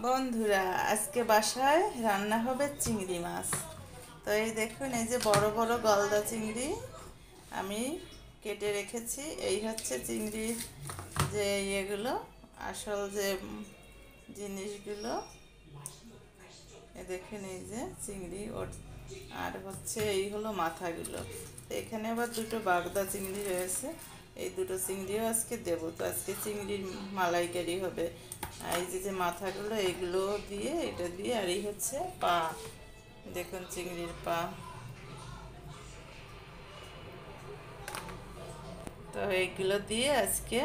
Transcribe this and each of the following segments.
বন্ধুরা, আজকে বাসায় রান্না হবে চিংড়ি মাছ। তো এই দেখুন, এই যে বড় বড় গলদা চিংড়ি আমি কেটে রেখেছি। এই হচ্ছে চিংড়ির যে ইয়েগুলো, আসল যে জিনিসগুলো। এ দেখুন, এই যে চিংড়ি ওর, আর হচ্ছে এই হলো মাথাগুলো। তো এখানে আবার দুটো বাগদা চিংড়ি রয়েছে, এই দুটো চিংড়িও আজকে দেবো। তো আজকে চিংড়ির মালাইকারি হবে। আর এই যে যে মাথাগুলো, এইগুলো দিয়ে, এটা দিয়ে, আর এই হচ্ছে পা, দেখুন চিংড়ির পা। তো এইগুলো দিয়ে আজকে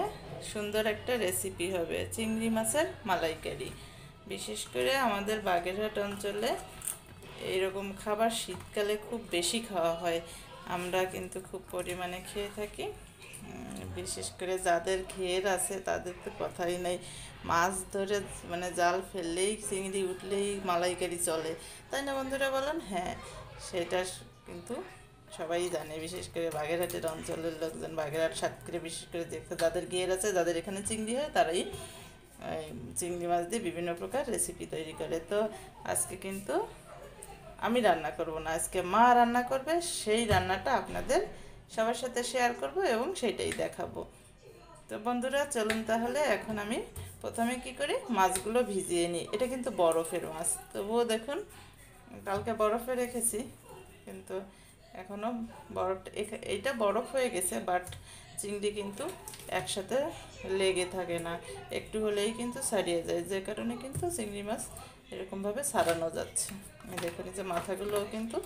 সুন্দর একটা রেসিপি হবে, চিংড়ি মাছের মালাইকারি। বিশেষ করে আমাদের বাগেরহাট অঞ্চলে এইরকম খাবার শীতকালে খুব বেশি খাওয়া হয়। আমরা কিন্তু খুব পরিমাণে খেয়ে থাকি। বিশেষ করে যাদের ঘের আছে তাদের তো কথাই নেই। মাছ ধরে মানে জাল ফেললেই, চিংড়ি উঠলেই মালাইকারি চলে, তাই না বন্ধুরা বলেন? হ্যাঁ, সেটা কিন্তু সবাই জানে। বিশেষ করে বাগেরহাটের অঞ্চলের লোকজন, বাগেরহাট সাতক্ষীরা, বিশেষ করে যাদের ঘের আছে, যাদের এখানে চিংড়ি হয়, তারাই চিংড়ি মাছ দিয়ে বিভিন্ন প্রকার রেসিপি তৈরি করে। তো আজকে কিন্তু আমি রান্না করব না, আজকে মা রান্না করবে। সেই রান্নাটা আপনাদের সবার সাথে শেয়ার করব এবং সেইটাই দেখাবো। তো বন্ধুরা চলুন তাহলে, এখন আমি প্রথমে কি করি, মাছগুলো ভিজিয়ে নিই। এটা কিন্তু বরফের মাছ, তবুও দেখুন কালকে বরফে রেখেছি, কিন্তু এখনও বরফ, এইটা বরফ হয়ে গেছে, বাট চিংড়ি কিন্তু একসাথে লেগে থাকে না, একটু হলেই কিন্তু ছাড়িয়ে যায়, যে কারণে কিন্তু চিংড়ি মাছ এরকমভাবে ছাড়ানো যাচ্ছে। দেখুন যে মাথাগুলোও কিন্তু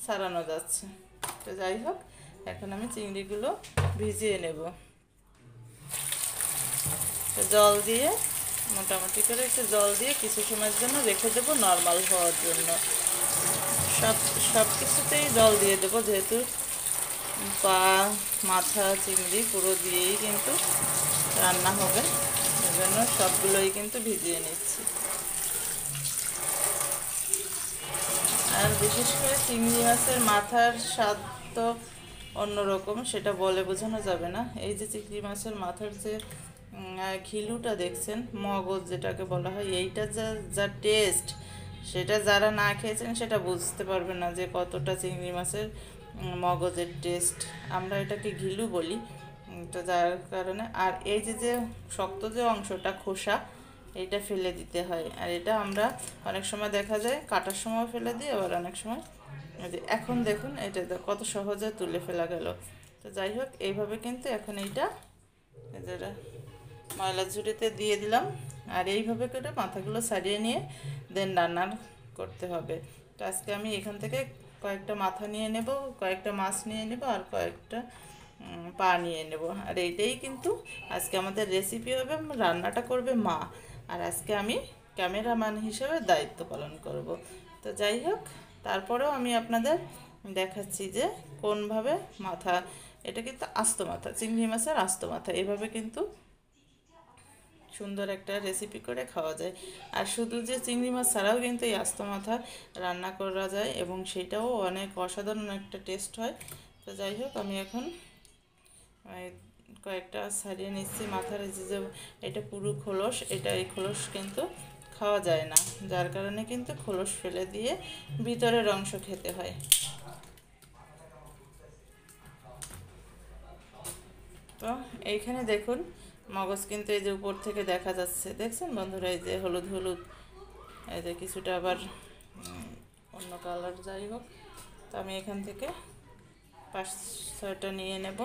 ছাড়ানো যাচ্ছে। তো যাই হোক, এখন আমি চিংড়িগুলো ভিজিয়ে নেব। তো জল দিয়ে, মোটামুটি করে একটু জল দিয়ে কিছু সময়ের জন্য রেখে দেবো, নর্মাল হওয়ার জন্য। সব সব কিছুতেই জল দিয়ে দেবো, যেহেতু পা, মাথা, চিংড়ি পুরো দিয়েই কিন্তু রান্না হবে, সেজন্য সবগুলোই কিন্তু ভিজিয়ে নিচ্ছি। আর বিশেষ করে চিংড়ি মাছের মাথার স্বাদ তো অন্যরকম, সেটা বলে বোঝানো যাবে না। এই যে চিংড়ি মাছের মাথার যে ঘিলুটা দেখছেন, মগজ যেটাকে বলা হয়, এইটা যা যা টেস্ট, সেটা যারা না খেয়েছেন সেটা বুঝতে পারবেন না যে কতটা চিংড়ি মাছের মগজের টেস্ট। আমরা এটাকে ঘিলু বলি। তো যার কারণে, আর এই যে যে শক্ত যে অংশটা, খোসা, এইটা ফেলে দিতে হয়। আর এটা আমরা অনেক সময় দেখা যায় কাটার সময় ফেলে দিই, আবার অনেক সময় এখন দেখুন এটা কত সহজে তুলে ফেলা গেল। তো যাই হোক, এইভাবে কিন্তু এখন এইটা যেটা ময়লা ঝুড়িতে দিয়ে দিলাম, আর এইভাবে করে মাথাগুলো ছাড়িয়ে নিয়ে দেন রান্না করতে হবে। তো আজকে আমি এখান থেকে কয়েকটা মাথা নিয়ে নেব, কয়েকটা মাছ নিয়ে নেব, আর কয়েকটা পা নিয়ে নেব। আর এইটাই কিন্তু আজকে আমাদের রেসিপি হবে, রান্নাটা করবে মা, আর আজকে আমি ক্যামেরাম্যান হিসেবে দায়িত্ব পালন করব। তো যাই হোক, তারপরেও আমি আপনাদের দেখাচ্ছি যে কোনভাবে মাথা, এটা কিন্তু আস্ত মাথা, চিংড়ি মাছের আস্ত মাথা, এভাবে কিন্তু সুন্দর একটা রেসিপি করে খাওয়া যায়। আর শুধু যে চিংড়ি মাছ ছাড়াও কিন্তু এই আস্ত মাথা রান্না করা যায়, এবং সেটাও অনেক অসাধারণ একটা টেস্ট হয়। তো যাই হোক, আমি এখন কয়েকটা ছাড়িয়ে নিচ্ছি মাথার। এই যে এটা পুরো খোলস, এটা এই খোলস কিন্তু খাওয়া যায় না, যার কারণে কিন্তু খোলস ফেলে দিয়ে ভিতরের অংশ খেতে হয়। তো এইখানে দেখুন, মগজ কিন্তু এই যে উপর থেকে দেখা যাচ্ছে, দেখছেন বন্ধুরা? এই যে হলুদ হলুদ, এই যে কিছুটা আবার অন্য কালার। যাই হোক, তো আমি এখান থেকে 5-6টা নিয়ে নেব।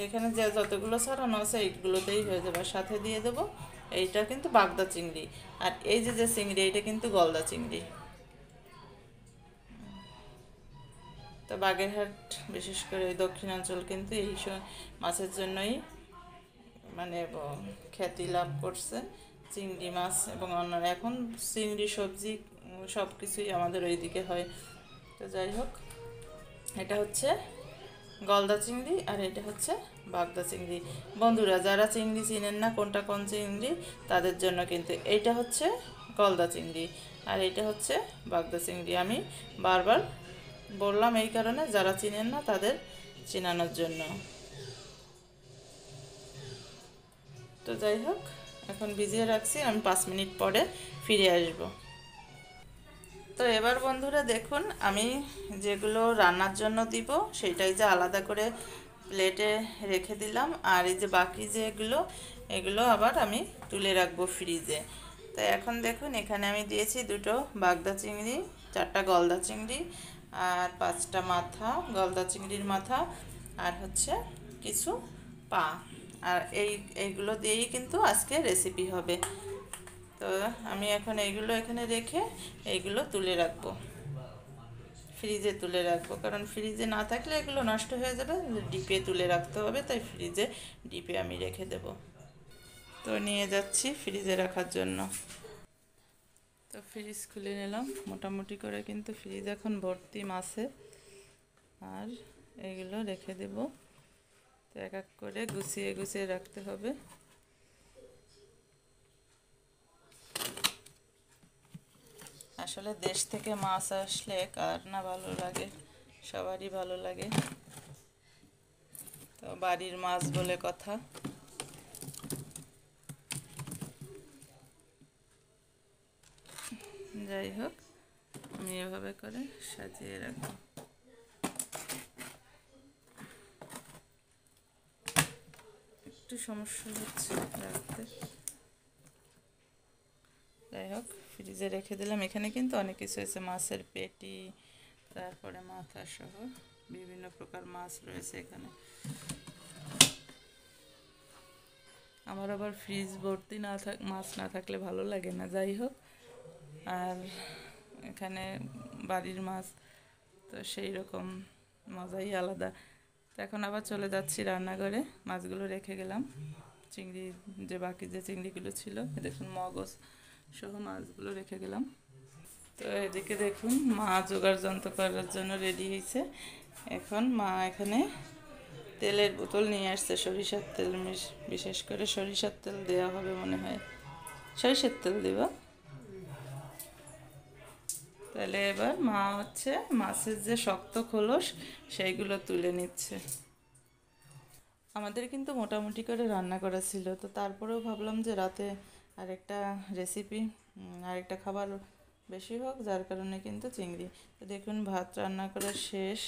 এখানে যে যতগুলো ছাড়ানো আছে এইগুলোতেই হয়ে যাবে। সাথে দিয়ে দেবো, এইটা কিন্তু বাগদা চিংড়ি, আর এই যে যে চিংড়ি, এইটা কিন্তু গলদা চিংড়ি। তো বাগেরহাট, বিশেষ করে এই দক্ষিণাঞ্চল কিন্তু এই মাছের জন্যই মানে খ্যাতি লাভ করছে, চিংড়ি মাছ এবং অন্য। এখন চিংড়ি সবজি সব কিছুই আমাদের ওইদিকে হয়। তো যাই হোক, এটা হচ্ছে গলদা চিংড়ি, আর এটা হচ্ছে বাগদা চিংড়ি। বন্ধুরা, যারা চিংড়ি চিনেন না কোনটা কোন চিংড়ি, তাদের জন্য কিন্তু এইটা হচ্ছে গলদা চিংড়ি, আর এটা হচ্ছে বাগদা চিংড়ি। আমি বারবার বললাম এই কারণে, যারা চিনেন না তাদের চেনানোর জন্য। তো যাই হোক, এখন ভিজিয়ে রাখছি, আমি 5 মিনিট পরে ফিরে আসব। তো এবার বন্ধুরা দেখুন, আমি যেগুলো রান্নার জন্য দিব সেটাই যে আলাদা করে প্লেটে রেখে দিলাম, আর এই যে বাকি যেগুলো এগুলো আবার আমি তুলে রাখবো ফ্রিজে। তো এখন দেখুন, এখানে আমি দিয়েছি 2টো বাগদা চিংড়ি, 4টা গলদা চিংড়ি, আর 5টা মাথা, গলদা চিংড়ির মাথা, আর হচ্ছে কিছু পা। আর এইগুলো দিয়েই কিন্তু আজকে রেসিপি হবে। তো আমি এখন এইগুলো এখানে রেখে এইগুলো তুলে রাখবো, ফ্রিজে তুলে রাখবো, কারণ ফ্রিজে না থাকলে এগুলো নষ্ট হয়ে যাবে। ডিপে তুলে রাখতে হবে, তাই ফ্রিজে ডিপে আমি রেখে দেব। তো নিয়ে যাচ্ছি ফ্রিজে রাখার জন্য। তো ফ্রিজ খুলে নিলাম, মোটামুটি করে কিন্তু ফ্রিজ এখন ভর্তি মাছে। আর এগুলো রেখে দেব, তো এক এক করে গুছিয়ে গুছিয়ে রাখতে হবে। আসলে দেশ থেকে মাছ আসলে কার না ভালো লাগে, সবারই ভালো লাগে। তো বাড়ির মাছ বলে কথা। যাই হোক, আমি এভাবে করে সাজিয়ে রাখবো। একটু সমস্যা হচ্ছে রাখতে, যাই হোক ফ্রিজে রেখে দিলাম। এখানে কিন্তু অনেক কিছু আছে, মাছের পেটি, তারপরে মাথা সহ বিভিন্ন প্রকার মাছ রয়েছে এখানে। আমার আবার ফ্রিজ ভর্তি মাছ না থাকলে ভালো লাগে না। যাই হোক, আর এখানে বাড়ির মাছ, তো সেই রকম মজাই আলাদা। তো এখন আবার চলে যাচ্ছি রান্নাঘরে, মাছগুলো রেখে গেলাম, চিংড়ি যে বাকি যে চিংড়িগুলো ছিল, দেখুন মগজ সহ মাছগুলো রেখে গেলাম। তো এদিকে দেখুন মা জোগাড় যন্ত্র করার জন্য রেডি হয়েছে। এখন মা এখানে তেলের বোতল নিয়ে আসছে, সরিষার তেল, বিশেষ করে সরিষার তেল দেওয়া হবে মনে হয়। সরিষার তেল দেবা? তাহলে এবার মা হচ্ছে মাছের যে শক্ত খোলস সেইগুলো তুলে নিচ্ছে। আমাদের কিন্তু মোটামুটি করে রান্না করা ছিল, তো তারপরেও ভাবলাম যে রাতে আরেকটা রেসিপি, আরেকটা খাবার বেশি হোক, যার কারণে কিন্তু চিংড়ি। তো দেখুন ভাত রান্না করা শেষ,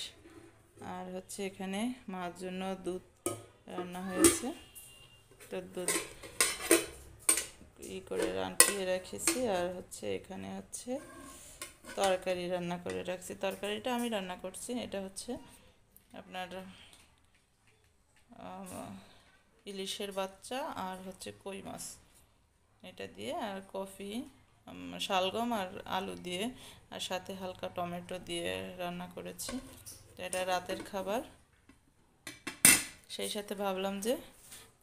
আর হচ্ছে এখানে মার জন্য দুধ রান্না হয়েছে। তো দুধ করে রান্ধিয়ে রেখেছি, আর হচ্ছে এখানে হচ্ছে তরকারি রান্না করে রাখছি। তরকারিটা আমি রান্না করছি, এটা হচ্ছে আপনার ইলিশের বাচ্চা আর হচ্ছে কই মাছ, এটা দিয়ে, আর কফি, শালগম আর আলু দিয়ে, আর সাথে হালকা টমেটো দিয়ে রান্না করেছি। এটা রাতের খাবার। সেই সাথে ভাবলাম যে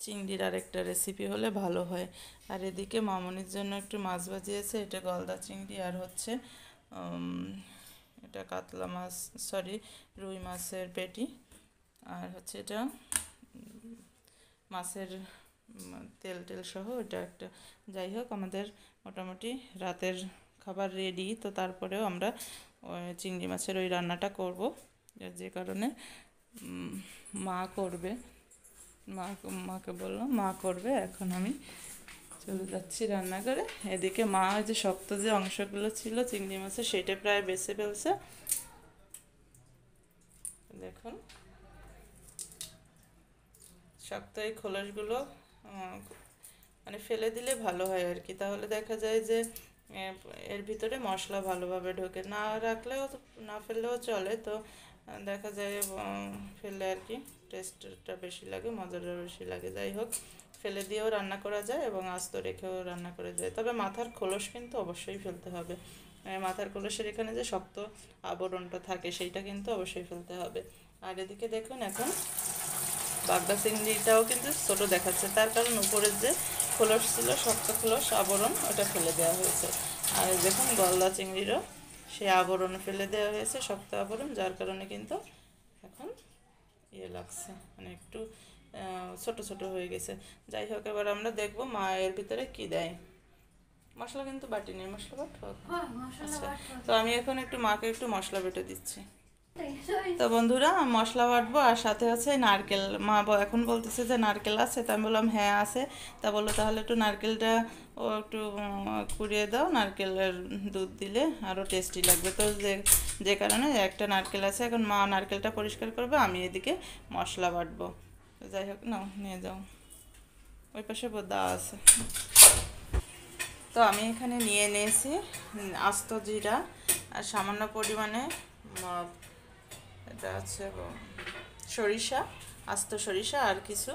চিংড়ির আরেকটা রেসিপি হলে ভালো হয়। আর এদিকে মামনির জন্য একটু মাছ ভাজিয়েছে, এটা গলদা চিংড়ি, আর হচ্ছে এটা কাতলা মাছ, সরি রুই মাছের পেটি, আর হচ্ছে এটা মাছের তেল টেল সহ এটা একটা। যাই হোক, আমাদের মোটামুটি রাতের খাবার রেডি। তো তারপরেও আমরা চিংড়ি মাছের ওই রান্নাটা করব, যে কারণে মা করবে, মাকে বললাম মা করবে। এখন আমি চলে যাচ্ছি রান্নাঘরে। এদিকে মা যে শক্ত যে অংশগুলো ছিল চিংড়ি মাছের, সেটা প্রায় বেছে ফেলছে। দেখুন শক্ত এই খোলসগুলো মানে ফেলে দিলে ভালো হয় আর কি, তাহলে দেখা যায় যে এর ভিতরে মশলা ভালোভাবে ঢোকে। না রাখলেও, না ফেললেও চলে, তো দেখা যায় ফেললে আর কি টেস্টটা বেশি লাগে, মজাটা বেশি লাগে। যাই হোক, ফেলে দিয়েও রান্না করা যায় এবং আস্ত রেখেও রান্না করা যায়, তবে মাথার খোলস কিন্তু অবশ্যই ফেলতে হবে। মাথার খোলসের এখানে যে শক্ত আবরণটা থাকে সেইটা কিন্তু অবশ্যই ফেলতে হবে। আর এদিকে দেখুন এখন বাগদা চিংড়িটাও কিন্তু ছোটো দেখাচ্ছে, তার কারণ উপরের যে খোলস ছিল, শক্ত খোলস আবরণ, ওটা ফেলে দেওয়া হয়েছে। আর দেখুন গলদা চিংড়িরও সেই আবরণ ফেলে দেওয়া হয়েছে, শক্ত আবরণ, যার কারণে কিন্তু এখন ইয়ে লাগছে, মানে একটু ছোট ছোট হয়ে গেছে। যাই হোক, এবার আমরা দেখবো মা এর ভিতরে কি দেয়। মশলা কিন্তু বাটি নেই, মশলা বাট হোক। আচ্ছা, তো আমি এখন একটু মাকে একটু মশলা বেটে দিচ্ছি। তো বন্ধুরা মশলা বাটবো আর সাথে আছে নারকেল। মা এখন বলতেছে যে নারকেল আছে, তা আমি বললাম হ্যাঁ আছে। তা বললো তাহলে একটু নারকেলটা ও একটু কুড়িয়ে দাও, নারকেলের দুধ দিলে আরও টেস্টি লাগবে। তো যে কারণে একটা নারকেল আছে, এখন মা নারকেলটা পরিষ্কার করবে, আমি এদিকে মশলা বাটবো। তো যাই হোক, নাও নিয়ে যাও, ওই পাশে বোদা আছে। তো আমি এখানে নিয়ে নিয়েছি আস্ত জিরা আর সামান্য পরিমাণে এটা আছে সরিষা, আস্ত সরিষা আর কিছু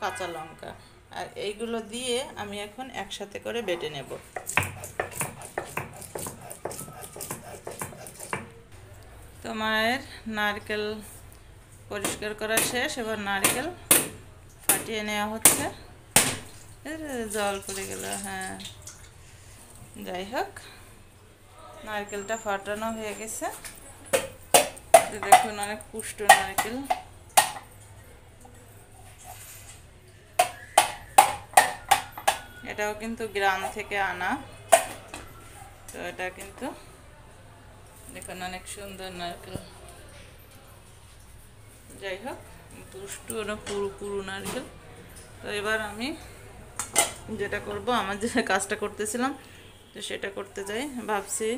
কাঁচা লঙ্কা, আর এইগুলো দিয়ে আমি এখন একসাথে করে বেটে নেব। তো মায়ের নারকেল পরিষ্কার করা শেষ, এবার নারকেল ফাটিয়ে নেওয়া হচ্ছে। জল পড়ে গেল, হ্যাঁ যাই হোক নারকেলটা ফাটানো হয়ে গেছে। দেখুন অনেক পুষ্ট নারকেল। এটাও কিন্তু গ্রাম থেকে আনা, তো এটা কিন্তু দেখুন অনেক সুন্দর নারকেল। যাই হোক পুষ্ট না পুরো পুরো নারকেল। তো এবার আমি যেটা করব, আমার যে কাজটা করতেছিলাম তো সেটা করতে যাই, ভাবছি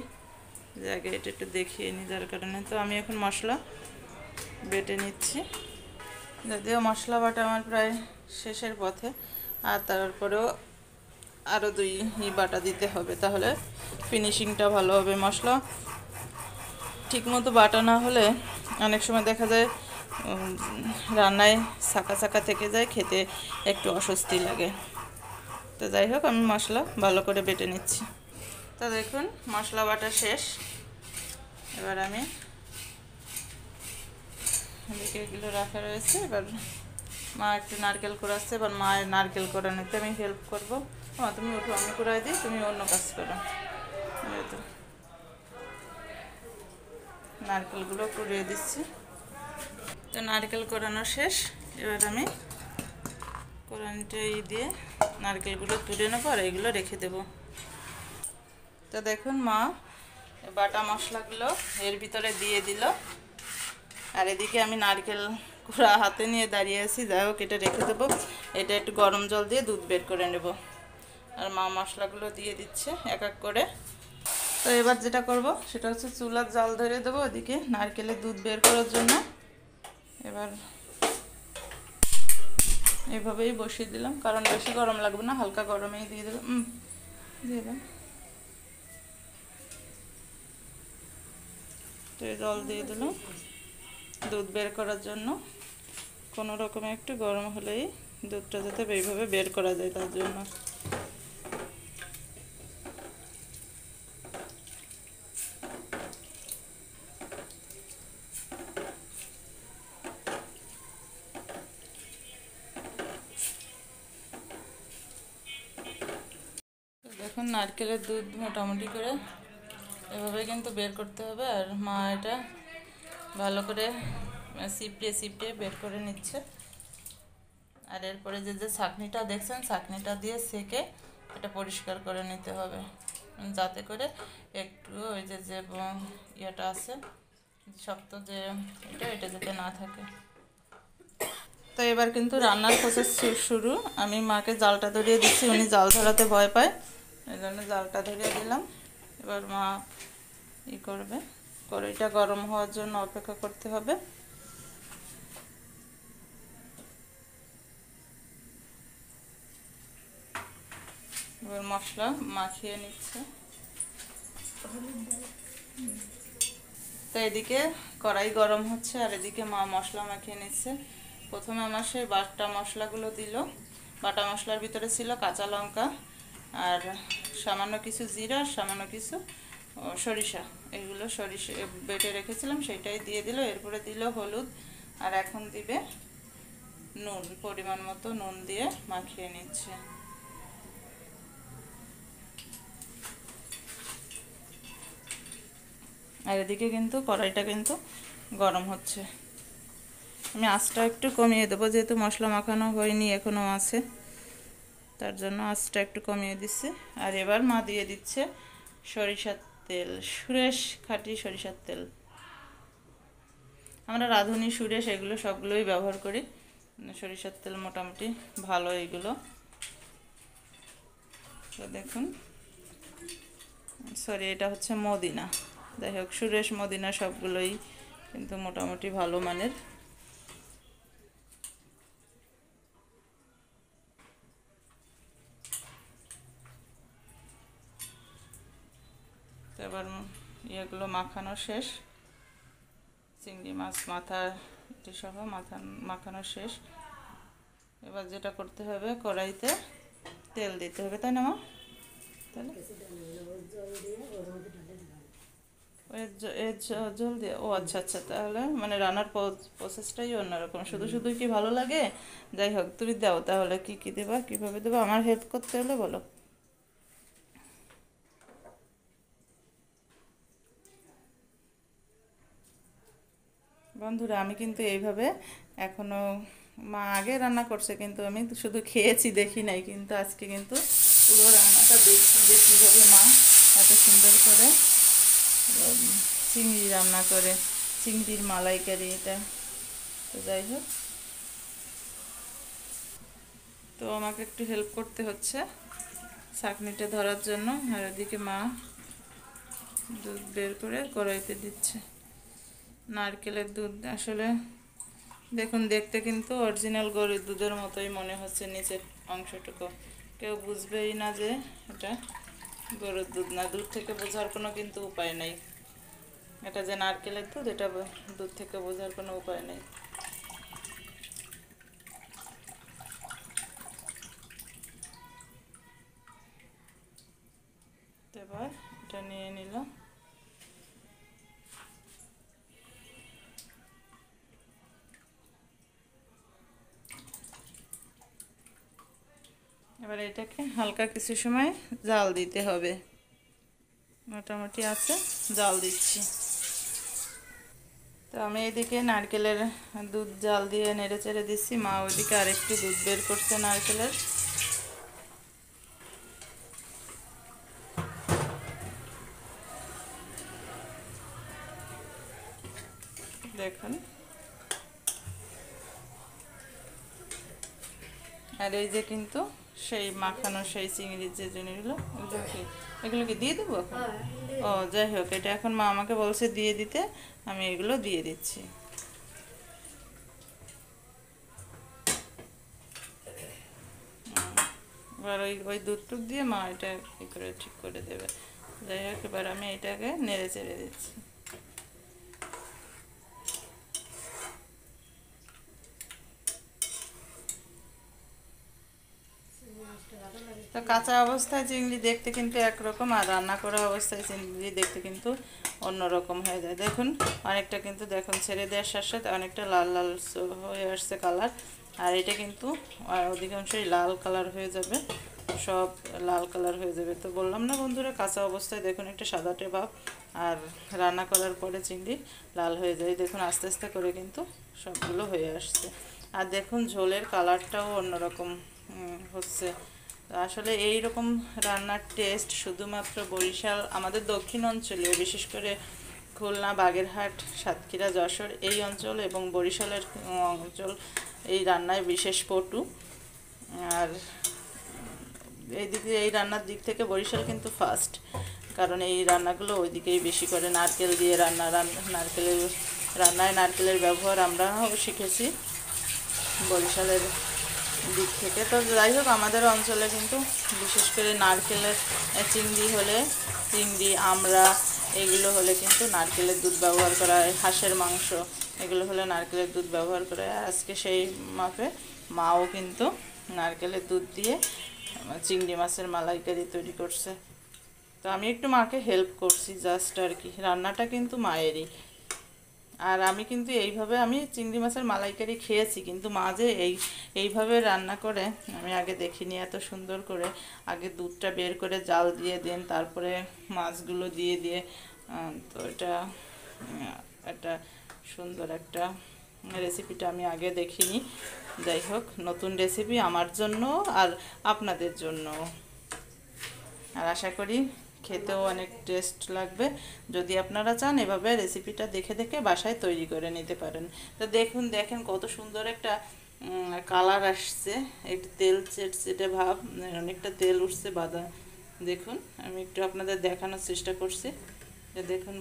যে আগে এটা একটু দেখিয়ে নিই, যার কারণে তো আমি এখন মশলা বেটে নিচ্ছি। যদিও মশলা বাটা আমার প্রায় শেষের পথে, আর তারপরেও আরও 2 বাটা দিতে হবে, তাহলে ফিনিশিংটা ভালো হবে। মশলা ঠিকমতো বাটা না হলে অনেক সময় দেখা যায় রান্নায় ছাকা ছাকা থেকে যায়, খেতে একটু অস্বস্তি লাগে। তো যাই হোক আমি মশলা ভালো করে বেটে নিচ্ছি। তো দেখুন মশলা বাটা শেষ, এবার আমি এদিকে এগুলো রাখা রয়েছে। এবার মা একটু নারকেল কুড়াচ্ছে, এবার মায়ের নারকেল কুড়ানোতে আমি হেল্প করবো। তুমি ওঠো, আমি কুড়াই দিই, তুমি অন্য কাজ করো। তো নারকেলগুলো কুড়িয়ে দিচ্ছি। তো নারকেল কোরানো শেষ, এবার আমি কোরানিটা দিয়ে নারকেলগুলো তুলে নেবো আর এগুলো রেখে দেব। তো দেখুন মা বাটা মশলাগুলো এর ভিতরে দিয়ে দিল, আর এদিকে আমি নারকেল কুড়া হাতে নিয়ে দাঁড়িয়ে আছি। যাই হোক এটা রেখে দেবো, এটা একটু গরম জল দিয়ে দুধ বের করে নেব। আর মা মশলাগুলো দিয়ে দিচ্ছে এক এক করে। তো এবার যেটা করব সেটা হচ্ছে চুলার জাল ধরে দেবো ওদিকে নারকেলের দুধ বের করার জন্য। এবার এভাবেই বসিয়ে দিলাম, কারণ বেশি গরম লাগবে না, হালকা গরমেই দিয়ে দিলাম। দিয়ে দিলাম, তো জল দিয়ে দিলাম দুধ বের করার জন্য। কোনো রকমে একটু গরম হলেই দুধটা যাতে এইভাবে বের করা যায় তার জন্য। দেখুন নারকেলের দুধ মোটামুটি করে এভাবে কিন্তু বের করতে হবে, আর মা এটা ভালো করে চিপড়িয়ে চিপড়িয়ে বের করে নিচ্ছে। আর এরপরে যে ছাঁকনিটা দেখছেন, ছাঁকনিটা দিয়ে সেকে এটা পরিষ্কার করে নিতে হবে, যাতে করে একটু ওই যে ইয়েটা আছে শক্ত যে এটা যাতে না থাকে। তো এবার কিন্তু রান্নার প্রসেস শুরু। আমি মাকে জালটা ধরিয়ে দিচ্ছি, উনি জাল ধরাতে ভয় পায়, এই জন্য জালটা ধরিয়ে দিলাম। এবার মা করবে, কড়াইটা গরম হওয়ার জন্য অপেক্ষা করতে হবে। এবার মশলা মাখিয়ে নিচ্ছে। তো এদিকে কড়াই গরম হচ্ছে আর এদিকে মা মশলা মাখিয়ে নিচ্ছে। প্রথমে আমার সেই বাটা মশলাগুলো দিল। বাটা মশলার ভিতরে ছিল কাঁচা লঙ্কা আর সামান্য কিছু জিরা, সামান্য কিছু সরিষা, এগুলো সরিষা বেটে রেখেছিলাম সেটাই দিয়ে দিল। এরপরে দিল হলুদ, আর এখন দিবে নুন, পরিমাণ মতো নুন দিয়ে মাখিয়ে নিচ্ছে। আর এদিকে কিন্তু কড়াইটা কিন্তু গরম হচ্ছে। আমি আঁচটা একটু কমিয়ে দেবো, যেহেতু মশলা মাখানো হয়নি এখনও আছে, তার জন্য আঁচটা একটু কমিয়ে দিচ্ছি। আর এবার মা দিয়ে দিচ্ছে সরিষার তেল, ফ্রেশ খাঁটি সরিষার তেল। আমরা রাঁধুনি সুরেশ এগুলো সবগুলোই ব্যবহার করি। সরিষার তেল মোটামুটি ভালো এগুলো। তো দেখুন, সরি এটা হচ্ছে মদিনা, যাই হোক সুরেশ মদিনা সবগুলোই কিন্তু মোটামুটি ভালো মানের। তো এবার ইয়েগুলো মাখানো শেষ, চিংড়ি মাছ মাথা সহ মাখানো শেষ। এবার যেটা করতে হবে, কড়াইতে তেল দিতে হবে, তাই না মা? তাহলে জল দিয়ে, ও আচ্ছা আচ্ছা, তাহলে মানে রান্নার প্রসেসটাই অন্যরকম। শুধু শুধু কি ভালো লাগে? যাই হোক, তুমি দাও তাহলে, কি কি দেবা, কীভাবে দেবো, আমার হেল্প করতে হলে বলো। বন্ধুরা, আমি কিন্তু এইভাবে এখনও, মা আগে রান্না করছে কিন্তু আমি শুধু খেয়েছি, দেখি নাই। কিন্তু আজকে কিন্তু পুরো রান্নাটা দেখছি যে কীভাবে মা এত সুন্দর করে চিংড়ি রান্না করে, চিংড়ির মালাইকারি এটা। তো যাই হোক, তো আমাকে একটু হেল্প করতে হচ্ছে ছাঁকনিটা ধরার জন্য। আর ওদিকে মা দুধ বের করে কড়াইতে দিচ্ছে, নারকেলের দুধ। আসলে দেখুন, দেখতে কিন্তু অরিজিনাল গরুর দুধের মতোই মনে হচ্ছে নিচের অংশটুকু। কেউ বুঝবেই না যে এটা গরুর দুধ না। দুধ থেকে বোঝার কোনো কিন্তু উপায় নেই এটা যে নারকেলের দুধ, এটা দুধ থেকে বোঝার কোনো উপায় নেই। এবার এটা নিয়ে নিল। এবার এটাকে হালকা কিছু সময় জাল দিতে হবে। মোটামুটি আছে, জাল দিচ্ছি। তো আমি এদিকে নারকেলের দুধ জাল দিয়ে নেড়ে চেড়ে দিচ্ছি, মা ওইদিকে আরেকটু দুধ বের করছে নারকেলের। দেখুন, আর এই যে কিন্তু সেই মাখানো সেই চিংড়ির যে জিনিসগুলো, এগুলো কি দিয়ে দেবো এখন? ও যাই হোক, এটা এখন মা আমাকে বলছে দিয়ে দিতে, আমি এগুলো দিয়ে দিচ্ছি। এবার ওই দুধটুক দিয়ে মা এটা কী করে ঠিক করে দেবে। যাই হোক, এবার আমি এটাকে নেড়ে চেড়ে দিচ্ছি। তো কাঁচা অবস্থায় চিংড়ি দেখতে কিন্তু একরকম, আর রান্না করা অবস্থায় চিংড়ি দেখতে কিন্তু অন্যরকম হয়ে যায়। দেখুন, অনেকটা কিন্তু দেখুন ছেড়ে দেওয়ার সাথে সাথে অনেকটা লাল লাল হয়ে আসছে কালার। আর এটা কিন্তু অধিকাংশই লাল কালার হয়ে যাবে, সব লাল কালার হয়ে যাবে। তো বললাম না বন্ধুরা, কাঁচা অবস্থায় দেখুন একটা সাদাটে ভাব, আর রান্না করার পরে চিংড়ি লাল হয়ে যায়। দেখুন আস্তে আস্তে করে কিন্তু সবগুলো হয়ে আসছে। আর দেখুন ঝোলের কালারটাও অন্যরকম হচ্ছে। আসলে এই রকম রান্নার টেস্ট শুধুমাত্র বরিশাল, আমাদের দক্ষিণ অঞ্চলে, বিশেষ করে খুলনা, বাগেরহাট, সাতক্ষীরা, যশোর এই অঞ্চল এবং বরিশালের অঞ্চল এই রান্নায় বিশেষ পটু। আর এইদিকে এই রান্নার দিক থেকে বরিশাল কিন্তু ফার্স্ট, কারণ এই রান্নাগুলো ওইদিকেই বেশি করে নারকেল দিয়ে নারকেলের রান্নায় নারকেলের ব্যবহার আমরাও শিখেছি বরিশালের দিক থেকে। তো যাই হোক, আমাদের অঞ্চলে কিন্তু বিশেষ করে নারকেলের চিংড়ি হলে, চিংড়ি, আমড়া এগুলো হলে কিন্তু নারকেলের দুধ ব্যবহার করা হয়। হাঁসের মাংস এগুলো হলে নারকেলের দুধ ব্যবহার করা হয়। আজকে সেই মাপে মাও কিন্তু নারকেলের দুধ দিয়ে চিংড়ি মাছের মালাইকারি তৈরি করছে। তো আমি একটু মাকে হেল্প করছি জাস্ট আর কি, রান্নাটা কিন্তু মায়েরই। আর আমি কিন্তু এইভাবে আমি চিংড়ি মাছের মালাইকারি খেয়েছি, কিন্তু মা যে এইভাবে রান্না করে আমি আগে দেখিনি এত সুন্দর করে। আগে দুধটা বের করে জাল দিয়ে দেন, তারপরে মাছগুলো দিয়ে দিয়ে, তো এটা একটা সুন্দর একটা রেসিপিটা আমি আগে দেখিনি। যাই হোক, নতুন রেসিপি আমার জন্য আর আপনাদের জন্য। আর আশা করি খেতেও অনেক টেস্ট লাগবে। যদি আপনারা চান এভাবে রেসিপিটা দেখে দেখে বাসায় তৈরি করে নিতে পারেন। তো দেখেন কত সুন্দর একটা কালার আসছে, একটু তেল চেটচেটে ভাব, অনেকটা তেল উঠছে বাদা। দেখুন আমি একটু আপনাদের দেখানোর চেষ্টা করছি, যে দেখুন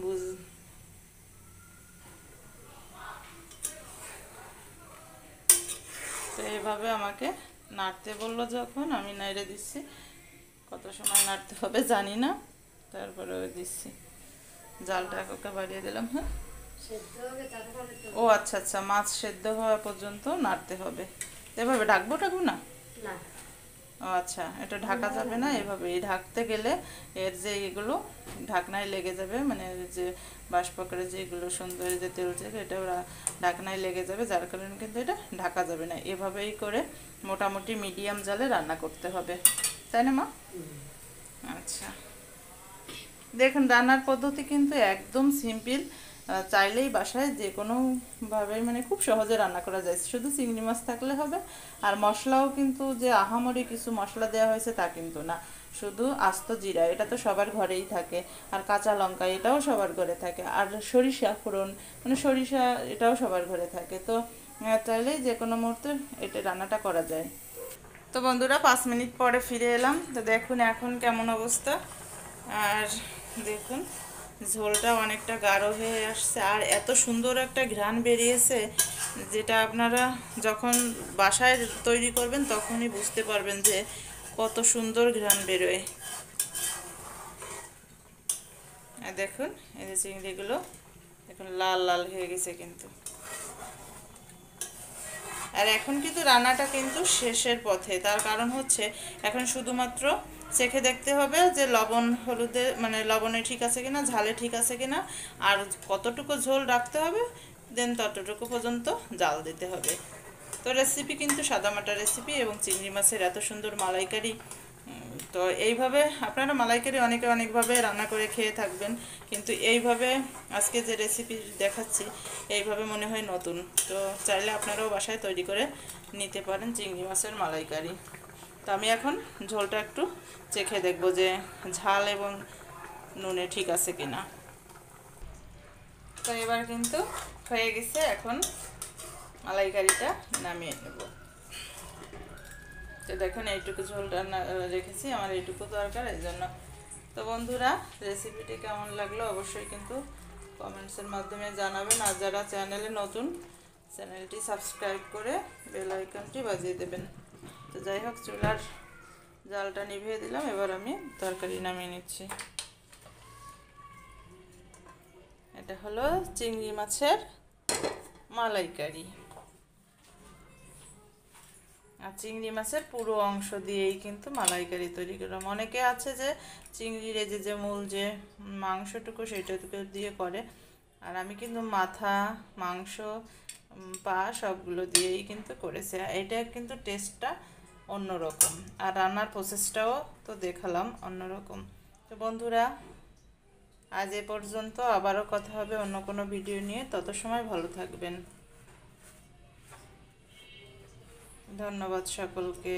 তো এইভাবে আমাকে নাড়তে বললো, যখন আমি নাড়ে দিচ্ছি। কত সময় নাড়তে হবে জানি না, তারপরে দিচ্ছি। জালটা ওকে বাড়িয়ে দিলাম। হ্যাঁ, ও আচ্ছা আচ্ছা, মাছ সেদ্ধ হওয়া পর্যন্ত নাড়তে হবে। এভাবে ঢাকবো না? ও আচ্ছা, এটা ঢাকা যাবে না। এভাবে ঢাকতে গেলে এর যে এগুলো ঢাকনায় লেগে যাবে, মানে যে বাষ্পকরে যেগুলো সুন্দর যে তেল থেকে, এটা ওরা ঢাকনায় লেগে যাবে, যার কারণে কিন্তু এটা ঢাকা যাবে না। এভাবেই করে মোটামুটি মিডিয়াম জালে রান্না করতে হবে, তাই না মা? আচ্ছা, দেখুন রান্নার পদ্ধতি কিন্তু একদম সিম্পল। চাইলেই বাসায় যে কোনোভাবে মানে খুব সহজে রান্না করা যায়, শুধু চিংড়ি মাছ থাকলে হবে। আর মশলাও কিন্তু যে আহামরি কিছু মশলা দেওয়া হয়েছে তা কিন্তু না, শুধু আস্ত জিরা, এটা তো সবার ঘরেই থাকে। আর কাঁচা লঙ্কা, এটাও সবার ঘরে থাকে। আর সরিষা ফোড়ন, মানে সরিষা, এটাও সবার ঘরে থাকে। তো চাইলেই যে কোনো মুহূর্তে এটা রান্নাটা করা যায়। তো বন্ধুরা 5 মিনিট পরে ফিরে এলাম। তো দেখুন এখন কেমন অবস্থা। আর দেখুন ঝোলটা অনেকটা গাঢ় হয়ে আসছে, আর এত সুন্দর একটা ঘ্রাণ বেরিয়েছে, যেটা আপনারা যখন বাসায় তৈরি করবেন তখনই বুঝতে পারবেন যে কত সুন্দর ঘ্রাণ বেরোয়। আর দেখুন এই যে চিংড়িগুলো এখন লাল লাল হয়ে গেছে কিন্তু। আর এখন কিন্তু রান্নাটা কিন্তু শেষের পথে, তার কারণ হচ্ছে এখন শুধুমাত্র চেখে দেখতে হবে যে লবণ হলুদে, মানে লবণে ঠিক আছে কিনা, ঝালে ঠিক আছে কিনা, আর কতটুকু ঝোল রাখতে হবে, দেন ততটুকু পর্যন্ত জাল দিতে হবে। তো রেসিপি কিন্তু সাদামাটা রেসিপি, এবং চিংড়ি মাছের এত সুন্দর মালাইকারি। তো এইভাবে আপনারা মালাইকারি অনেকে অনেকভাবে রান্না করে খেয়ে থাকবেন, কিন্তু এইভাবে আজকে যে রেসিপি দেখাচ্ছি এইভাবে মনে হয় নতুন। তো চাইলে আপনারাও বাসায় তৈরি করে নিতে পারেন চিংড়ি মাছের মালাইকারি। তো আমি এখন ঝোলটা একটু চেখে দেখব যে ঝাল এবং নুনে ঠিক আছে কিনা। তো এবার কিন্তু হয়ে গেছে, এখন মালাইকারিটা নামিয়ে নেব। তো দেখুন এইটুকু ঝোল রান্না রেখেছি, আমার এইটুকু দরকার, এই জন্য। তো বন্ধুরা রেসিপিটি কেমন লাগলো অবশ্যই কিন্তু কমেন্টসের মাধ্যমে জানাবেন। আর যারা চ্যানেলে নতুন, চ্যানেলটি সাবস্ক্রাইব করে বেল আইকনটি বাজিয়ে দেবেন। তো যাই হোক, চুলার জালটা নিভিয়ে দিলাম, এবার আমি তরকারি নামিয়ে নিচ্ছি। এটা হলো চিংড়ি মাছের মালাইকারি। আর চিংড়ি মাছের পুরো অংশ দিয়েই কিন্তু মালাইকারি তৈরি করলাম। অনেকে আছে যে চিংড়ির এই যে মূল যে মাংসটুকু সেইটুকু দিয়ে করে, আর আমি কিন্তু মাথা, মাংস, পা সবগুলো দিয়েই কিন্তু করেছি। এটা কিন্তু টেস্টটা অন্যরকম, আর রান্নার প্রসেসটাও তো দেখালাম অন্যরকম। তো বন্ধুরা আজ এ পর্যন্ত, আবারও কথা হবে অন্য কোনো ভিডিও নিয়ে। তত সময় ভালো থাকবেন। ধন্যবাদ সকলকে।